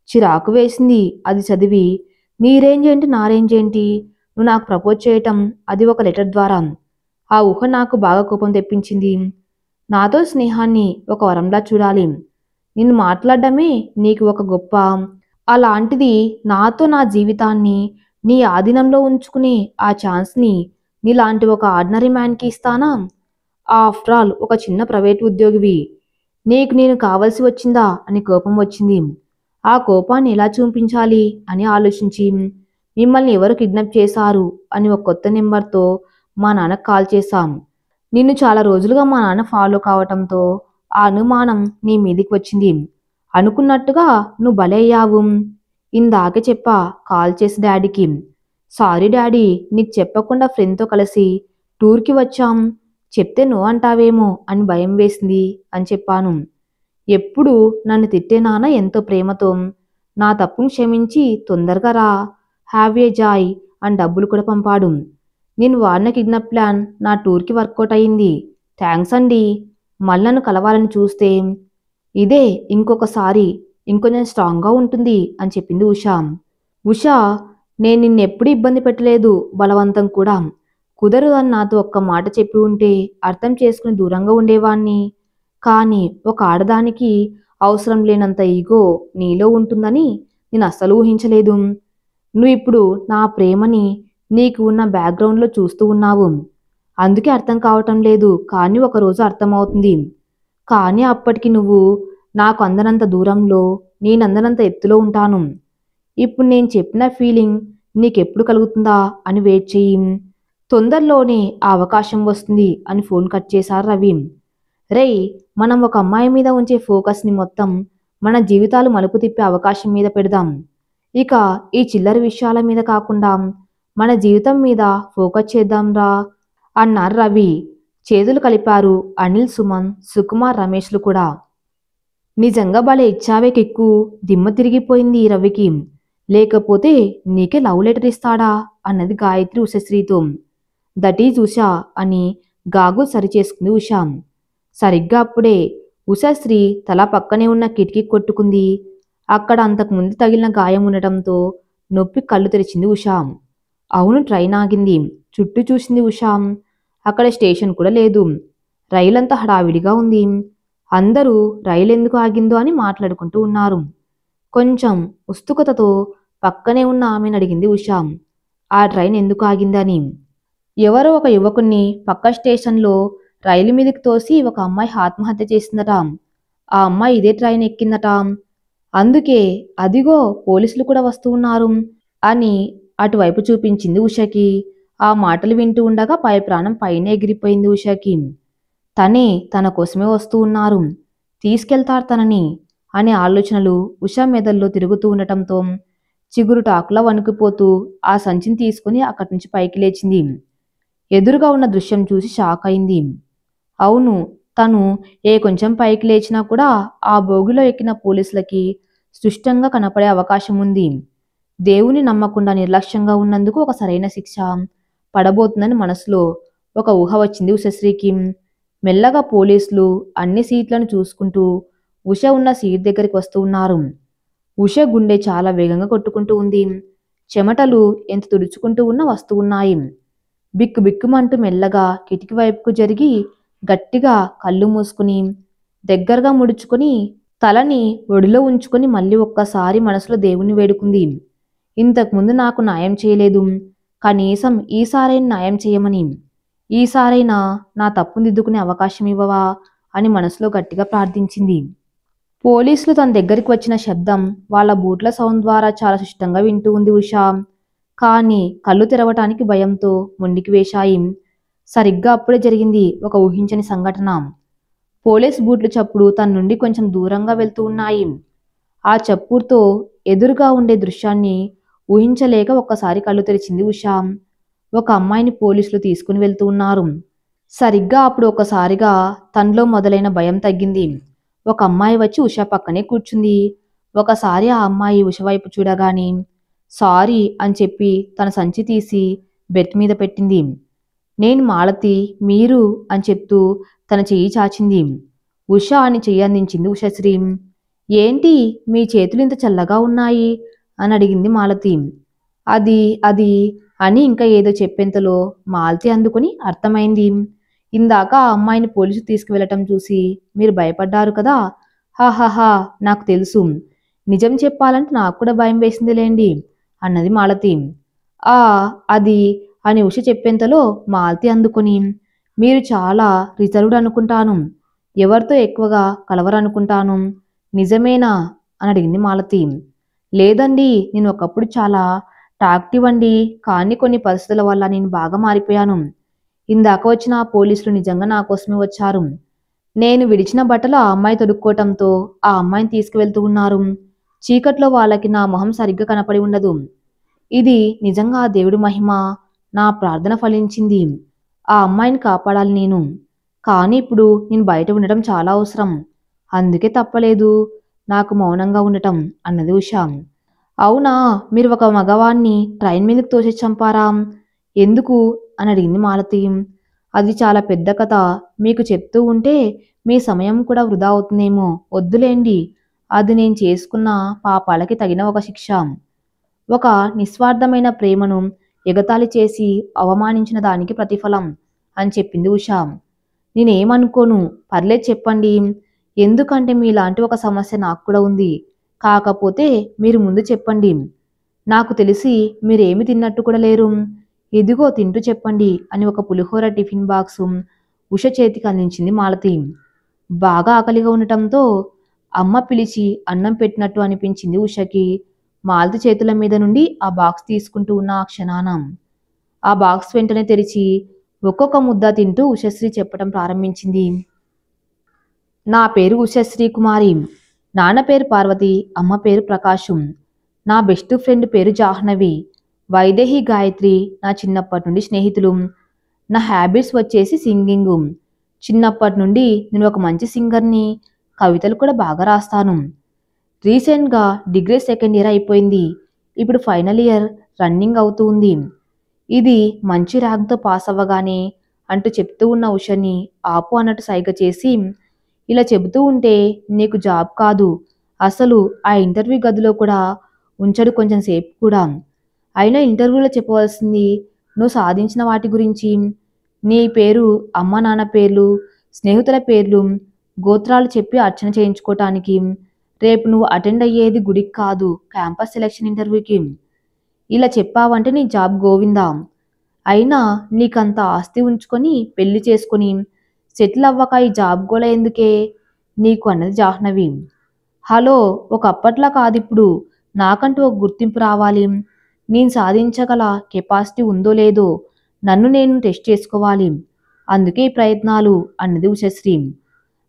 చిరాకు వేసింది అది చదివి. నీ రేంజ్ ఏంటి, నా రేంజ్ ఏంటి, నువ్వు నాకు ప్రపోజ్ చేయటం, అది ఒక లెటర్ ద్వారా. ఆ ఊహ నాకు బాగా కోపం తెప్పించింది. నాతో స్నేహాన్ని ఒక వరంలా చూడాలి. నిన్ను మాట్లాడడమే నీకు ఒక గొప్ప. అలాంటిది నాతో నా జీవితాన్ని నీ ఆధీనంలో ఉంచుకునే ఆ ఛాన్స్ని నీలాంటి ఒక ఆర్డినరీ మ్యాన్కి ఇస్తానా? ఆఫ్టర్ ఆల్ ఒక చిన్న ప్రైవేట్ ఉద్యోగివి. నీకు నేను కావలసి వచ్చిందా అని కోపం వచ్చింది. ఆ కోపాన్ని ఎలా చూపించాలి అని ఆలోచించి, మిమ్మల్ని ఎవరు కిడ్నాప్ చేశారు అని ఒక కొత్త నెంబర్తో మా నాన్నకు కాల్ చేశాం. నిన్ను చాలా రోజులుగా మా నాన్న ఫాలో కావటంతో ఆ అనుమానం నీ మీదికి వచ్చింది. అనుకున్నట్టుగా నువ్వు బలయ్యావు. ఇందాకే చెప్పా కాల్ చేసి డాడీకి. సారీ డాడీ, నీకు చెప్పకుండా ఫ్రెండ్తో కలిసి టూర్కి వచ్చాం. చెప్తే నో అంటావేమో అని భయం వేసింది అని చెప్పాను. ఎప్పుడు నన్ను తిట్టే నాన్న ఎంతో ప్రేమతో నా తప్పును క్షమించి తొందరగా రా, హ్యావ్ ఏ జాయ్ అని డబ్బులు కూడా పంపాడు. నేను వాడిన కిడ్నాప్ ప్లాన్ నా టూర్కి వర్కౌట్ అయ్యింది. థ్యాంక్స్ అండి. మళ్ళీ నన్ను కలవాలని చూస్తే ఇదే ఇంకొకసారి ఇంకొంచెం స్ట్రాంగ్గా ఉంటుంది అని చెప్పింది ఉషా. ఉషా, నేను నిన్నెప్పుడు ఇబ్బంది పెట్టలేదు, బలవంతం కూడా. కుదరదు అని నాతో ఒక్క మాట చెప్పి ఉంటే అర్థం చేసుకుని దూరంగా ఉండేవాణ్ణి. కానీ ఒక ఆడదానికి అవసరం లేనంత ఈగో నీలో ఉంటుందని నేను అస్సలు ఊహించలేదు. నువ్వు ఇప్పుడు నా ప్రేమని నీకు ఉన్న బ్యాక్గ్రౌండ్లో చూస్తూ ఉన్నావు. అందుకే అర్థం కావటం లేదు, కానీ ఒకరోజు అర్థమవుతుంది. కానీ అప్పటికి నువ్వు నాకు అందనంత దూరంలో, నేనందనంత ఎత్తులో ఉంటాను. ఇప్పుడు నేను చెప్పిన ఫీలింగ్ నీకెప్పుడు కలుగుతుందా అని వెయిట్ చెయ్యి. తొందరలోనే ఆ అవకాశం వస్తుంది అని ఫోన్ కట్ చేశారు రవి. రేయ్, మనం ఒక అమ్మాయి మీద ఉంచే ఫోకస్ని మొత్తం మన జీవితాలు మలుపు తిప్పే అవకాశం మీద పెడదాం. ఇక ఈ చిల్లర విషయాల మీద కాకుండా మన జీవితం మీద ఫోకస్ చేద్దాంరా అన్నారు రవి. చేతులు కలిపారు అనిల్, సుమన్, సుకుమార్, రమేష్లు కూడా. నిజంగా భలే ఇచ్చావే కిక్కు, దిమ్మ తిరిగిపోయింది రవికి. లేకపోతే నీకే లవ్ లెటర్ ఇస్తాడా అన్నది గాయత్రి ఉషశ్రీతో. దట్ ఈజ్ ఉషా అని గాగుల్ సరిచేసుకుంది ఉషా. సరిగ్గా అప్పుడే ఉషశ్రీ తల పక్కనే ఉన్న కిటికీ కొట్టుకుంది. అక్కడ అంతకుముందు తగిలిన గాయం ఉండటంతో నొప్పి కళ్ళు తెరిచింది ఉషా. అవును, ట్రైన్ ఆగింది. చుట్టూ చూసింది ఉషా. అక్కడ స్టేషన్ కూడా లేదు. రైలంతా హడావిడిగా ఉంది. అందరూ రైలు ఎందుకు ఆగిందో అని మాట్లాడుకుంటూ ఉన్నారు. కొంచెం ఉత్సుకతతో పక్కనే ఉన్న ఆమెను అడిగింది ఉషా, ఆ ట్రైన్ ఎందుకు ఆగిందని. ఎవరో ఒక యువకుణ్ణి పక్క స్టేషన్లో రైలు మీదకి తోసి ఒక అమ్మాయి ఆత్మహత్య చేసిందట. ఆ అమ్మాయి ఇదే ట్రైన్ ఎక్కిందట. అందుకే అదిగో పోలీసులు కూడా వస్తూ ఉన్నారు అని అటువైపు చూపించింది ఉషకి. ఆ మాటలు వింటూ ఉండగా పై ప్రాణం పైన ఎగిరిపోయింది ఉషకి. తనే తన కోసమే వస్తూ ఉన్నారు, తీసుకెళ్తారు తనని అనే ఆలోచనలు ఉష మెదల్లో తిరుగుతూ ఉండటంతో చిగురుటాకులా వణుకుపోతూ ఆ సంచిని తీసుకుని అక్కడి నుంచి పైకి లేచింది. ఎదురుగా ఉన్న దృశ్యం చూసి షాక్ అయింది. అవును, తను కొంచెం పైకి లేచినా కూడా ఆ బోగిలో ఎక్కిన పోలీసులకి స్పష్టంగా కనపడే అవకాశం ఉంది. దేవుని నమ్మకుండా నిర్లక్ష్యంగా ఉన్నందుకు ఒక సరైన శిక్ష పడబోతుందని మనసులో ఒక ఊహ వచ్చింది ఉషశ్రీకి. మెల్లగా పోలీసులు అన్ని సీట్లను చూసుకుంటూ ఉష ఉన్న సీట్ దగ్గరికి వస్తూ ఉన్నారు. ఉష గుండె చాలా వేగంగా కొట్టుకుంటూ ఉంది. చెమటలు ఎంత తుడుచుకుంటూ ఉన్నా వస్తూ ఉన్నాయి. బిక్కు బిక్కుమంటూ మెల్లగా కిటికీ వైపుకు జరిగి గట్టిగా కళ్ళు మూసుకుని దగ్గరగా ముడుచుకొని తలని ఒడిలో ఉంచుకొని మళ్ళీ ఒక్కసారి మనసులో దేవుణ్ణి వేడుకుంది. ఇంతకుముందు నాకు న్యాయం చేయలేదు, కనీసం ఈసారైనా న్యాయం చేయమని. ఈసారైనా నా తప్పును దిద్దుకునే అవకాశం ఇవ్వవా అని మనసులో గట్టిగా ప్రార్థించింది. పోలీసులు తన దగ్గరికి వచ్చిన శబ్దం వాళ్ళ బూట్ల సౌండ్ ద్వారా చాలా స్పష్టంగా వింటూ ఉంది ఉష. కానీ కళ్ళు తెరవటానికి భయంతో మొండికి వేశాయి. సరిగ్గా అప్పుడే జరిగింది ఒక ఊహించని సంఘటన. పోలీస్ బూట్లు చప్పుడు తన నుండి కొంచెం దూరంగా వెళ్తూ ఉన్నాయి. ఆ చప్పుడుతో ఎదురుగా ఉండే దృశ్యాన్ని ఊహించలేక ఒక్కసారి కళ్ళు తెరిచింది ఉష. ఒక అమ్మాయిని పోలీసులు తీసుకుని వెళ్తూ ఉన్నారు. సరిగ్గా అప్పుడు ఒకసారిగా తనలో మొదలైన భయం తగ్గింది. ఒక అమ్మాయి వచ్చి ఉష పక్కనే కూర్చుంది. ఒకసారి ఆ అమ్మాయి ఉష వైపు చూడగానే సారీ అని చెప్పి తన సంచి తీసి బెడ్ మీద పెట్టింది. నేను మాలతి, మీరు అని చెప్తూ తన చెయ్యి చాచింది. ఉష అని చెయ్యి అందించింది ఉషశ్రీ. ఏంటి మీ చేతులు ఇంత చల్లగా ఉన్నాయి అని అడిగింది మాలతి. అది అది అని ఇంకా ఏదో చెప్పేంతలో మాలతి అందుకుని అర్థమైంది. ఇందాక ఆ అమ్మాయిని పోలీసు తీసుకువెళ్ళటం చూసి మీరు భయపడ్డారు కదా. హాహాహా, నాకు తెలుసు. నిజం చెప్పాలంటే నాకు కూడా భయం వేసిందిలేండి అన్నది మాలతి. ఆ అది అని ఉష చెప్పేంతలో మాలతి అందుకుని మీరు చాలా రిజర్వ్డ్ అనుకుంటాను, ఎవరితో ఎక్కువగా కలవరనుకుంటాను, నిజమేనా అని అడిగింది మాలతి. లేదండి, నేను ఒకప్పుడు చాలా టాక్టివ్ అండి, కానీ కొన్ని పరిస్థితుల వల్ల నేను బాగా మారిపోయాను. ఇందాక వచ్చిన ఆ పోలీసులు నిజంగా నా కోసమే వచ్చారు. నేను విడిచిన బట్టలు ఆ అమ్మాయి తొడుక్కోవటంతో ఆ అమ్మాయిని తీసుకువెళ్తూ ఉన్నారు. చీకట్లో వాళ్ళకి నా మొహం సరిగ్గా కనపడి ఉండదు. ఇది నిజంగా ఆ దేవుడి మహిమ. నా ప్రార్థన ఫలించింది. ఆ అమ్మాయిని కాపాడాలి నేను. కానీ ఇప్పుడు నేను బయట ఉండటం చాలా అవసరం. అందుకే తప్పలేదు నాకు మౌనంగా ఉండటం అన్నది ఉష. అవునా, మీరు ఒక మగవాణ్ణి ట్రైన్ మీదకి తోసి చంపారా? ఎందుకు అని అడిగింది మాలతి. అది చాలా పెద్ద కథ, మీకు చెప్తూ ఉంటే మీ సమయం కూడా వృధా అవుతుందేమో. వద్దులేండి, అది నేను చేసుకున్న పాపాలకి తగిన ఒక శిక్ష. ఒక నిస్వార్థమైన ప్రేమను ఎగతాళి చేసి అవమానించిన దానికి ప్రతిఫలం అని చెప్పింది ఉష. నేనేమనుకోను, పర్లేదు చెప్పండి. ఎందుకంటే మీలాంటి ఒక సమస్య నాకు కూడా ఉంది. కాకపోతే మీరు ముందు చెప్పండి. నాకు తెలిసి మీరేమి తిన్నట్టు కూడా లేరు. ఇదిగో తింటూ చెప్పండి అని ఒక పులిహోర టిఫిన్ బాక్సు ఉష చేతికి అందించింది మాలతి. బాగా ఆకలిగా ఉండటంతో అమ్మ పిలిచి అన్నం పెట్టినట్టు అనిపించింది ఉషకి. మాలతి చేతుల మీద నుండి ఆ బాక్స్ తీసుకుంటూ ఉన్న ఆ క్షణాన ఆ బాక్స్ వెంటనే తెరిచి ఒక్కొక్క ముద్ద తింటూ ఉషశ్రీ చెప్పడం ప్రారంభించింది. నా పేరు ఉషశ్రీ కుమారి. నాన్న పేరు పార్వతి, అమ్మ పేరు ప్రకాశం. నా బెస్ట్ ఫ్రెండ్ పేరు జాహ్నవి. వైదేహి, గాయత్రి నా చిన్నప్పటి నుండి స్నేహితులు. నా హ్యాబిట్స్ వచ్చేసి సింగింగు. చిన్నప్పటి నుండి నేను ఒక మంచి సింగర్ని. కవితలు కూడా బాగా రాస్తాను. రీసెంట్గా డిగ్రీ సెకండ్ ఇయర్ అయిపోయింది. ఇప్పుడు ఫైనల్ ఇయర్ రన్నింగ్ అవుతూ ఉంది. ఇది మంచి ర్యాంక్తో పాస్ అవ్వగానే అంటూ చెప్తూ ఉన్న ఉషని ఆపు అన్నట్టు సైగ చేసి, ఇలా చెబుతూ ఉంటే నీకు జాబ్ కాదు, అసలు ఆ ఇంటర్వ్యూ గదిలో కూడా ఉంచడు కొంచెం సేపు కూడా. అయినా ఇంటర్వ్యూలో చెప్పవలసింది నువ్వు సాధించిన వాటి గురించి. నీ పేరు, అమ్మ నాన్న పేర్లు, స్నేహితుల పేర్లు, గోత్రాలు చెప్పి అర్చన చేయించుకోవటానికి. రేపు నువ్వు అటెండ్ అయ్యేది గుడికి కాదు, క్యాంపస్ సెలక్షన్ ఇంటర్వ్యూకి. ఇలా చెప్పావంటే నీ జాబ్ గోవిందా. అయినా నీకంత ఆస్తి ఉంచుకొని పెళ్లి చేసుకొని సెటిల్ అవ్వక ఈ జాబ్ గోల ఎందుకే నీకు అన్నది జాహ్నవి. హలో, ఒకప్పట్లా కాదిప్పుడు. నాకంటూ ఒక గుర్తింపు రావాలి. నేను సాధించగల కెపాసిటీ ఉందో లేదో నన్ను నేను టెస్ట్ చేసుకోవాలి. అందుకే ఈ ప్రయత్నాలు అన్నది ఉషశ్రీ.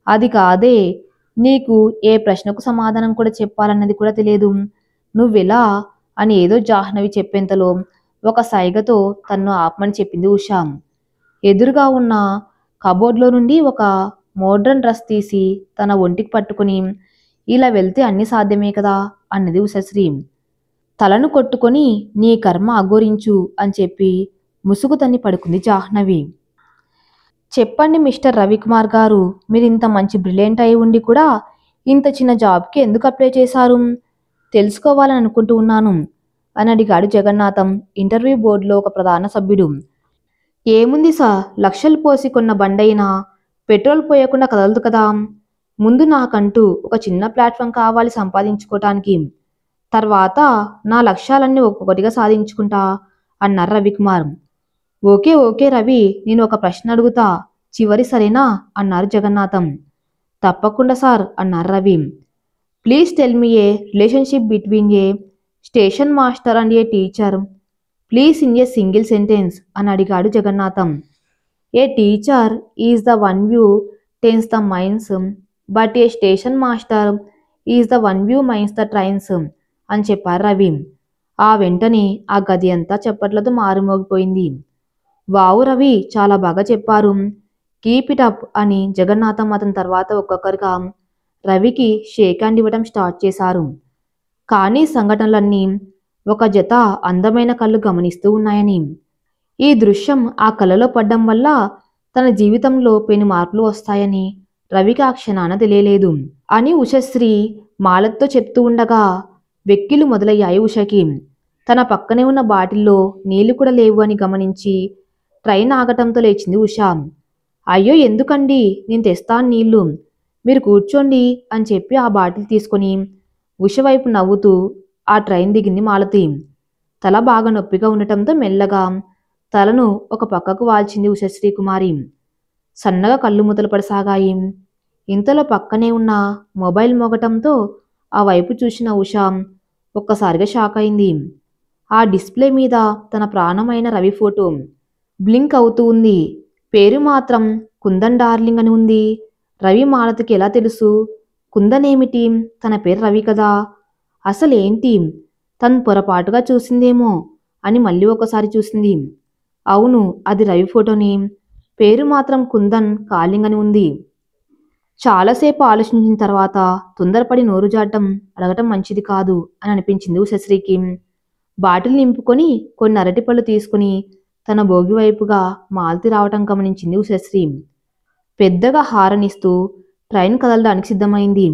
అది కాదే, నీకు ఏ ప్రశ్నకు సమాధానం కూడా చెప్పాలన్నది కూడా తెలియదు. నువ్వెలా అని ఏదో జాహ్నవి చెప్పేంతలో ఒక సైగతో తన్ను ఆపమని చెప్పింది ఉష. ఎదురుగా ఉన్న కబోర్డ్లో నుండి ఒక మోడ్రన్ డ్రెస్ తీసి తన ఒంటికి పట్టుకుని ఇలా వెళ్తే అన్ని సాధ్యమే కదా అన్నది ఉషశ్రీ. తలను కొట్టుకొని నీ కర్మ అఘోరించు అని చెప్పి ముసుగు తన్ని పడుకుంది జాహ్నవి. చెప్పండి మిస్టర్ రవికుమార్ గారు, మీరు ఇంత మంచి బ్రిలియంట్ అయి ఉండి కూడా ఇంత చిన్న జాబ్కి ఎందుకు అప్లై చేశారు? తెలుసుకోవాలని అనుకుంటూ ఉన్నాను అని అడిగాడు జగన్నాథం, ఇంటర్వ్యూ బోర్డులో ఒక ప్రధాన సభ్యుడు. ఏముంది సార్, లక్షలు పోసి కొన్న బండైనా పెట్రోల్ పోయకుండా కదలదు కదా. ముందు నాకంటూ ఒక చిన్న ప్లాట్ఫామ్ కావాలి సంపాదించుకోవటానికి. తర్వాత నా లక్ష్యాలన్నీ ఒక్కొక్కటిగా సాధించుకుంటా అన్నారు రవికుమార్. ఓకే ఓకే రవి, నేను ఒక ప్రశ్న అడుగుతా, చివరి సరేనా అన్నారు జగన్నాథం. తప్పకుండా సార్ అన్నారు Ravi. Please tell me a relationship between a station master and a teacher please in a single sentence అని అడిగాడు Jagannatham. A teacher is the one who trains the minds, but a station master is the one who minds the trains అని చెప్పారు రవి. ఆ వెంటనే ఆ గది అంతా చప్పట్లతో మారుమోగిపోయింది. వావు రవి, చాలా బాగా చెప్పారు. కీప్ ఇట్ అప్ అని జగన్నాథం అతని తర్వాత ఒక్కొక్కరిగా రవికి షేక్ హ్యాండ్ ఇవ్వడం స్టార్ట్ చేశారు. కానీ సంఘటనలన్నీ ఒక జత అందమైన కళ్ళు గమనిస్తూ ఉన్నాయని, ఈ దృశ్యం ఆ కళ్ళలో పడ్డం వల్ల తన జీవితంలో పెను మార్పులు వస్తాయని రవికి ఆ క్షణాన తెలియలేదు అని ఉషశ్రీ మాలత్తో చెప్తూ ఉండగా వెక్కిలు మొదలయ్యాయి ఉషకి. తన పక్కనే ఉన్న బాటిల్లో నీళ్లు కూడా లేవు అని గమనించి ట్రైన్ ఆగటంతో లేచింది ఉష. అయ్యో ఎందుకండి, నేను తెస్తాను నీళ్లు, మీరు కూర్చోండి అని చెప్పి ఆ బాటిల్ తీసుకొని ఉష వైపు నవ్వుతూ ఆ ట్రైన్ దిగింది మాలతి. తల బాగా నొప్పిగా ఉండటంతో మెల్లగా తలను ఒక పక్కకు వాల్చింది ఉషశ్రీ కుమారి. సన్నగా కళ్ళు మూతలు పడసాగాయి. ఇంతలో పక్కనే ఉన్న మొబైల్ మోగటంతో ఆ వైపు చూసిన ఉష ఒక్కసారిగా షాక్ అయింది. ఆ డిస్ప్లే మీద తన ప్రాణమైన రవి ఫోటో బ్లింక్ అవుతూ ఉంది. పేరు మాత్రం కుందన్ డార్లింగ్ అని ఉంది. రవి మాలతికి ఎలా తెలుసు? కుందన్ ఏమిటి? తన పేరు రవి కదా. అసలేంటి? తను పొరపాటుగా చూసిందేమో అని మళ్ళీ ఒకసారి చూసింది. అవును, అది రవి ఫోటోని. పేరు మాత్రం కుందన్ కాలింగ్ అని ఉంది. చాలాసేపు ఆలోచించిన తర్వాత తొందరపడి నోరు జాడటం అడగటం మంచిది కాదు అని అనిపించింది ఉషశ్రీకి. బాటిల్ నింపుకొని కొన్ని అరటిపళ్ళు తీసుకుని తన భోగి వైపుగా మాలతి రావటం గమనించింది ఉషశ్రీ. పెద్దగా హారనిస్తూ ట్రైన్ కదలడానికి సిద్ధమైంది.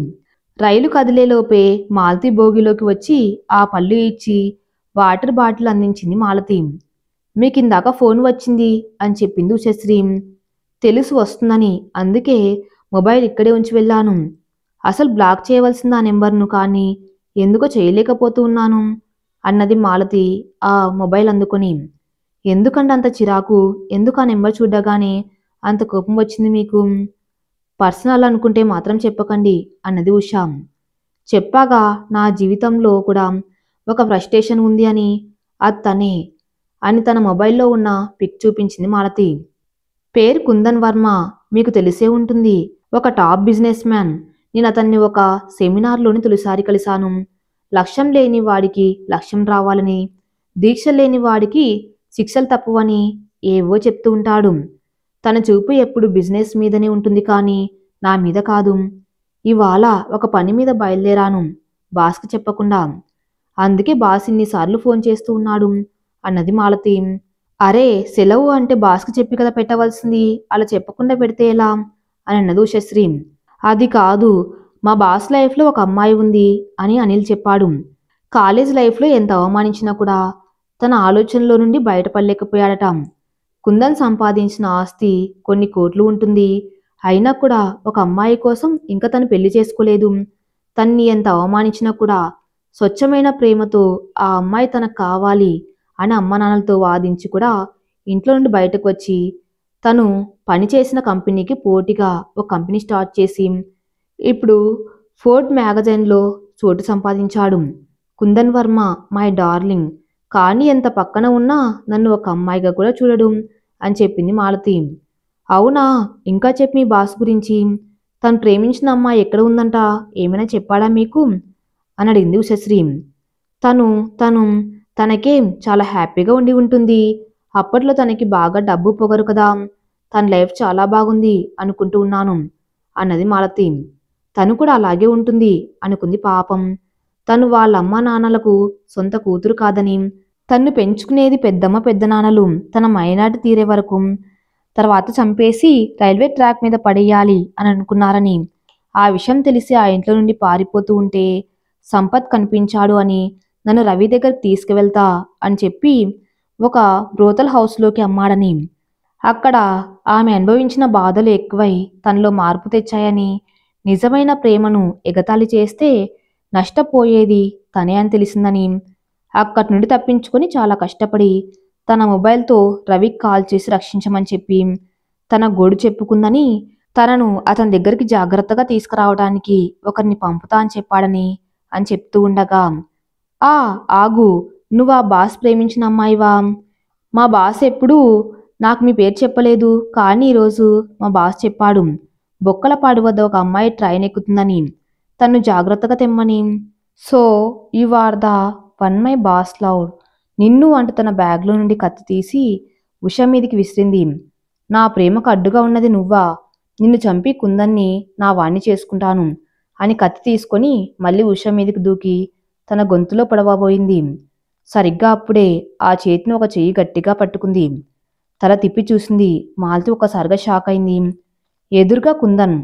రైలు కదిలేలోపే మాలతి భోగిలోకి వచ్చి ఆ పళ్ళు ఇచ్చి వాటర్ బాటిల్ అందించింది మాలతి. మీకిందాక ఫోన్ వచ్చింది అని చెప్పింది ఉషశ్రీ. తెలుసు వస్తుందని, అందుకే మొబైల్ ఇక్కడే ఉంచి వెళ్ళాను. అసలు బ్లాక్ చేయవలసింది ఆ నెంబర్ను, కానీ ఎందుకో చేయలేకపోతూ ఉన్నాను అన్నది మాలతి ఆ మొబైల్ అందుకొని. ఎందుకంటే అంత చిరాకు? ఎందుకు ఆ నెంబర్ చూడగానే అంత కోపం వచ్చింది మీకు? పర్సనల్ అనుకుంటే మాత్రం చెప్పకండి అన్నది ఉష. చెప్పాగా నా జీవితంలో కూడా ఒక ఫ్రస్ట్రేషన్ ఉంది అని, అది తనే అని తన మొబైల్లో ఉన్న పిక్ చూపించింది మాలతి. పేరు కుందన్ వర్మ, మీకు తెలిసే ఉంటుంది. ఒక టాప్ బిజినెస్ మ్యాన్. నేను అతన్ని ఒక సెమినార్లోని తొలిసారి కలిశాను. లక్ష్యం లేని వాడికి లక్ష్యం రావాలని, దీక్ష లేని వాడికి శిక్షలు తప్పవని ఏవో చెప్తూ ఉంటాడు. తన చూపు ఎప్పుడు బిజినెస్ మీదనే ఉంటుంది, కానీ నా మీద కాదు. ఇవాళ ఒక పని మీద బయలుదేరాను, బాస్కి చెప్పకుండా. అందుకే బాస్ ఇన్నిసార్లు ఫోన్ చేస్తూ ఉన్నాడు అన్నది మాలతి. అరే, సెలవు అంటే బాస్కి చెప్పి కదా పెట్టవలసింది, అలా చెప్పకుండా పెడితే ఎలా అని అన్నది ఉషశ్రీ. అది కాదు, మా బాస్ లైఫ్లో ఒక అమ్మాయి ఉంది అని అనిల్ చెప్పాడు. కాలేజ్ లైఫ్లో ఎంత అవమానించినా కూడా తన ఆలోచనలో నుండి బయటపడలేకపోయాడట. కుందన్ సంపాదించిన ఆస్తి కొన్ని కోట్లు ఉంటుంది. అయినా కూడా ఒక అమ్మాయి కోసం ఇంకా తను పెళ్లి చేసుకోలేదు. తన్ని ఎంత అవమానించినా కూడా స్వచ్ఛమైన ప్రేమతో ఆ అమ్మాయి తనకు కావాలి అని అమ్మ నాన్నలతో వాదించి కూడా ఇంట్లో నుండి బయటకు వచ్చి తను పనిచేసిన కంపెనీకి పోటీగా ఒక కంపెనీ స్టార్ట్ చేసి ఇప్పుడు ఫోర్డ్ మ్యాగజైన్లో చోటు సంపాదించాడు. కుందన్ వర్మ మై డార్లింగ్, కానీ ఎంత పక్కన ఉన్నా నన్ను ఒక అమ్మాయిగా కూడా చూడడు అని చెప్పింది మాలతి. అవునా, ఇంకా చెప్పి మీ బాస్ గురించి. తను ప్రేమించిన అమ్మాయి ఎక్కడ ఉందంట, ఏమైనా చెప్పాడా మీకు అని అడిగింది ఉషశ్రీ. తను తను తనకేం చాలా హ్యాపీగా ఉండి ఉంటుంది. అప్పట్లో తనకి బాగా డబ్బు పొగరు కదా. తన లైఫ్ చాలా బాగుంది అనుకుంటూ ఉన్నాను అన్నది మాలతి. తను కూడా అలాగే ఉంటుంది అనుకుంది. పాపం, తను వాళ్ళ అమ్మా నాన్నలకు సొంత కూతురు కాదని, తన్ను పెంచుకునేది పెద్దమ్మ పెద్దనాన్నలు తన మైనాటి తీరే వరకు, తర్వాత చంపేసి రైల్వే ట్రాక్ మీద పడేయాలి అని అనుకున్నారని, ఆ విషయం తెలిసి ఆ ఇంట్లో నుండి పారిపోతూ ఉంటే సంపత్ కనిపించాడు అని నన్ను రవి దగ్గరికి తీసుకువెళ్తా అని చెప్పి ఒక బ్రోతల్ హౌస్లోకి అమ్మాడని, అక్కడ ఆమె అనుభవించిన బాధలు ఎక్కువై తనలో మార్పు తెచ్చాయని, నిజమైన ప్రేమను ఎగతాళి చేస్తే నష్టపోయేది తనే అని తెలిసిందని, అక్కడి నుండి తప్పించుకొని చాలా కష్టపడి తన మొబైల్తో రవికి కాల్ చేసి రక్షించమని చెప్పి తన గోడు చెప్పుకుందని, తనను అతని దగ్గరికి జాగ్రత్తగా తీసుకురావడానికి ఒకరిని పంపుతా అని చెప్పాడని అని చెప్తూ ఉండగా, ఆ ఆగు, నువ్వు ఆ బాస్ ప్రేమించిన అమ్మాయివా? మా బాస్ ఎప్పుడూ నాకు మీ పేరు చెప్పలేదు, కానీ ఈరోజు మా బాస్ చెప్పాడు బొక్కలపాడు వద్ద ఒక అమ్మాయి ట్రైన్ ఎక్కుతుందని, తను జాగ్రత్తగా తెమ్మని. So you are the one my boss love. నిన్ను అంటూ తన బ్యాగ్లో నుండి కత్తి తీసి ఉష మీదికి విసిరింది. నా ప్రేమకు అడ్డుగా ఉన్నది నువ్వా? నిన్ను చంపి కుందన్ని నా వాణ్ణి చేసుకుంటాను అని కత్తి తీసుకొని మళ్ళీ ఉష మీదికి దూకి తన గొంతులో పొడవబోయింది. సరిగ్గా అప్పుడే ఆ చేతిని ఒక చెయ్యి గట్టిగా పట్టుకుంది. తల తిప్పి చూసింది. మాలతి ఒక్కసారిగా షాక్ అయింది. ఎదురుగా కుందన్.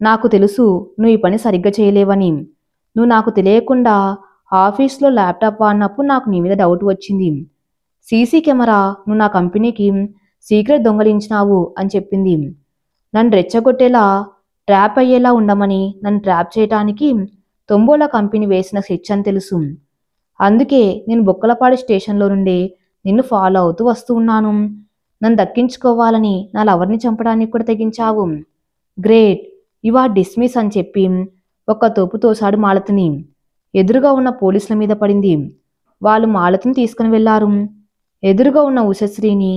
నాకు తెలుసు నువ్వు ఈ పని సరిగ్గా చేయలేవని. నువ్వు నాకు తెలియకుండా ఆఫీస్లో ల్యాప్టాప్ వాడినప్పుడు నాకు నీ మీద డౌట్ వచ్చింది. సీసీ కెమెరా నువ్వు నా కంపెనీకి సీక్రెట్ దొంగలించినావు అని చెప్పింది. నన్ను రెచ్చగొట్టేలా ట్రాప్ అయ్యేలా ఉండమని నన్ను ట్రాప్ చేయటానికి తొంబోలా కంపెనీ వేసిన స్కెచ్ అని తెలుసు. అందుకే నేను బొక్కలపాడు స్టేషన్లో నుండి నిన్ను ఫాలో అవుతూ వస్తూ ఉన్నాను. నన్ను దక్కించుకోవాలని నా లవర్ని చంపడానికి కూడా తెగించావు. గ్రేట్, యు ఆర్ డిస్మిస్ అని చెప్పి ఒక్క తోపు తోసాడు మాలతిని. ఎదురుగా ఉన్న పోలీసుల మీద పడింది. వాళ్ళు మాలతిని తీసుకుని వెళ్లారు. ఎదురుగా ఉన్న ఉషశ్రీని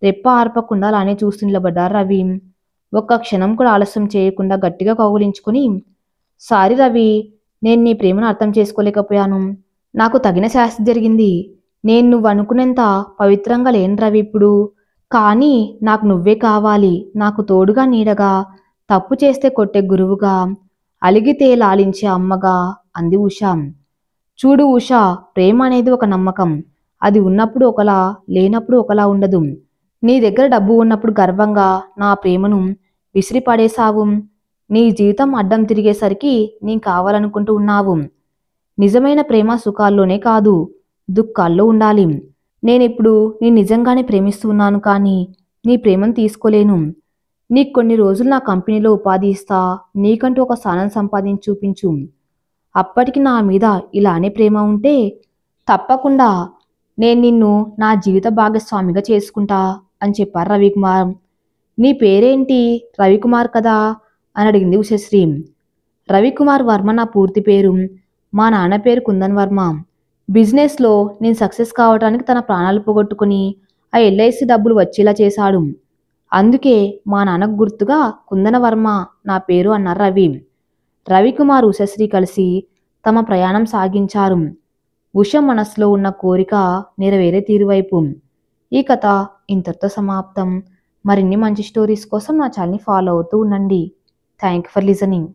రెప్ప ఆర్పకుండా అలానే చూస్తూ నిలబడ్డారు రవి. ఒక్క క్షణం కూడా ఆలస్యం చేయకుండా గట్టిగా కౌగులించుకుని, సారీ రవి, నేను నీ ప్రేమను అర్థం చేసుకోలేకపోయాను. నాకు తగిన శాస్తి జరిగింది. నేను నువ్వు అనుకునేంత పవిత్రంగా లేను రవి ఇప్పుడు. కానీ నాకు నువ్వే కావాలి, నాకు తోడుగా నీడగా, తప్పు చేస్తే కొట్టే గురువుగా, అలిగితే లాలించే అమ్మగా అంది ఉష. చూడు ఉష, ప్రేమ అనేది ఒక నమ్మకం. అది ఉన్నప్పుడు ఒకలా, లేనప్పుడు ఒకలా ఉండదు. నీ దగ్గర డబ్బు ఉన్నప్పుడు గర్వంగా నా ప్రేమను విసిరి పడేశావు. నీ జీవితం అడ్డం తిరిగేసరికి నీ కావాలనుకుంటూ ఉన్నావు. నిజమైన ప్రేమ సుఖాల్లోనే కాదు, దుఃఖాల్లో ఉండాలి. నేనిప్పుడు నీ నిజంగానే ప్రేమిస్తున్నాను, కానీ నీ ప్రేమను తీసుకోలేను. నీకు కొన్ని రోజులు నా కంపెనీలో ఉపాధి ఇస్తా, నీకంటూ ఒక స్థానం సంపాదించి చూపించు. అప్పటికి నా మీద ఇలానే ప్రేమ ఉంటే తప్పకుండా నేను నిన్ను నా జీవిత భాగస్వామిగా చేసుకుంటా అని చెప్పారు రవికుమార్. నీ పేరేంటి? రవికుమార్ కదా అని అడిగింది ఉషశ్రీ. రవికుమార్ వర్మ నా పూర్తి పేరు. మా నాన్న పేరు కుందన్ వర్మ. బిజినెస్లో నేను సక్సెస్ కావడానికి తన ప్రాణాలు పోగొట్టుకుని ఆ ఎల్ఐసి డబ్బులు వచ్చేలా చేశాడు. అందుకే మా నాన్నకు గుర్తుగా కుందన వర్మ నా పేరు అన్నారు రవి. రవికుమార్ ఉషశ్రీ కలిసి తమ ప్రయాణం సాగించారు. ఉష మనసులో ఉన్న కోరిక నెరవేరే తీరువైపు. ఈ కథ ఇంతటితో సమాప్తం. మరిన్ని మంచి స్టోరీస్ కోసం నా ఛానల్ని ఫాలో అవుతూ ఉండండి. Thank you for listening.